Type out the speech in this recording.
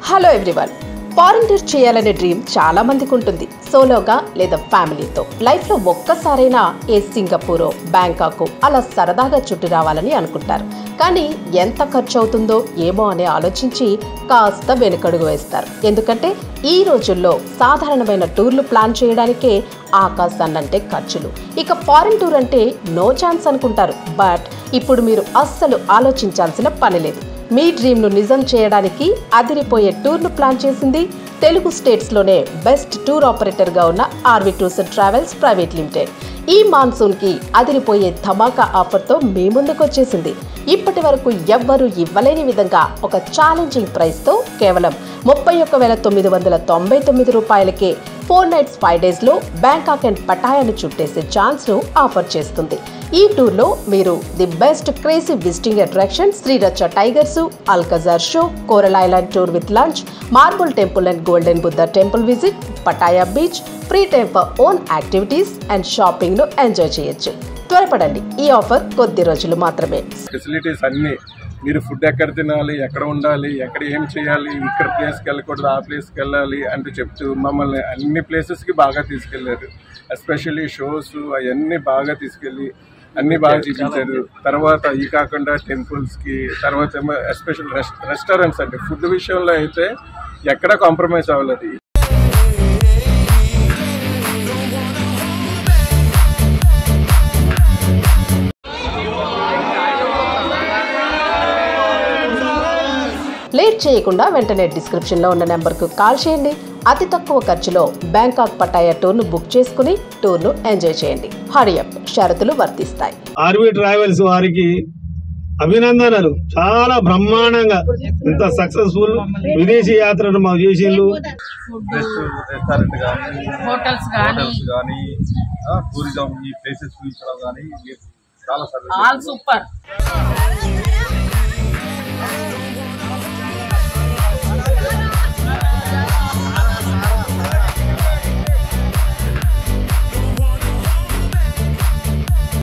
Hello everyone. Foreign tour చేయాలనే dream చాలా మందికి ఉంటుంది. సోలోగా లేదా ఫ్యామిలీతో లైఫ్లో ఒక్కసారైనా ఏ సింగపూరో బ్యాంకాకో అలా సరదాగా చుట్టి రావాలని అనుకుంటారు. కానీ ఎంత ఖర్చు అవుతుందో ఏమో అని ఆలోచించి కాస్త వెనుకడుగు వేస్తారు. ఎందుకంటే ఈ రోజుల్లో సాధారణమైన టూర్లు ప్లాన్ చేయడానికే ఆకాశాన్నంటే ఖర్చులు. ఇక ఫారెన్ టూర్ అంటే నో ఛాన్స్ అనుకుంటారు. బట్ ఇప్పుడు మీరు అస్సలు ఆలోచించాల్సిన పని లేదు. మీ డ్రీమ్ను నిజం చేయడానికి అదిరిపోయే టూర్ను ప్లాన్ చేసింది తెలుగు స్టేట్స్లోనే బెస్ట్ టూర్ ఆపరేటర్గా ఉన్న RV tours and travels private limited. ఈ మాన్సూన్కి అదిరిపోయే ధమాకా ఆఫర్తో మీ ముందుకు వచ్చేసింది. ఇప్పటి వరకు ఎవ్వరూ ఇవ్వలేని విధంగా ఒక ఛాలెంజింగ్ ప్రైస్తో కేవలం 31,999 రూపాయలకే 4 nights 5 daysలో బ్యాంకాక్ అండ్ పటాయాను చుట్టేసే ఛాన్స్ను ఆఫర్ చేస్తుంది. ఈ టూర్లో మీరు the best crazy visiting attraction Sriracha tigers, Alcazar show, coral island tour with lunch, marble temple and golden Buddha temple visit, Pattaya beach, free time for own activities and షాపింగ్ను enjoy చేయొచ్చు. త్వరపడండి, ఈ ఆఫర్ కొద్ది రోజులు మాత్రమే. ఫెసిలిటీస్ అన్నీ, మీరు food ఎక్కడ తినాలి, ఎక్కడ ఉండాలి, ఎక్కడ ఏం చేయాలి, ఇక్కడ ప్లేస్కి వెళ్ళకూడదు, ఆ ప్లేస్కి వెళ్ళాలి అంటూ చెప్తూ మమ్మల్ని అన్ని ప్లేసెస్కి బాగా తీసుకెళ్లారు. ఎస్పెషల్లీ షోస్ అవన్నీ బాగా తీసుకెళ్ళి అన్నీ బాగా చూపించారు. తర్వాత ఈ కాకుండా టెంపుల్స్కి, తర్వాత ఏమో ఎస్పెషల్ రెస్టారెంట్స్ అంటే ఫుడ్ విషయంలో అయితే ఎక్కడా కాంప్రమైజ్ అవ్వలేదు. లేట్ చేయకుండా వెంటనే డిస్క్రిప్షన్లో ఉన్న నెంబర్కు కాల్ చేయండి. అతి తక్కువ ఖర్చులో బ్యాంకాక్ పటాయా టూర్ను బుక్ చేసుకుని టూర్ను ఎంజాయ్ చేయండి. హరియప్, షరతులు వర్తిస్తాయి. ఆర్వి ట్రావెల్స్ వారికి అభినందనలు. చాలా బ్రహ్మాండంగా ఇంత సక్సెస్ఫుల్ విదేశీ యాత్రను మాకు చేసిండ్రు. రెస్టారెంట్ కానీ, హోటల్స్ కానీ, టూరిజం ఈ ప్లేసెస్ చూపించడం కానీ చాలా సూపర్.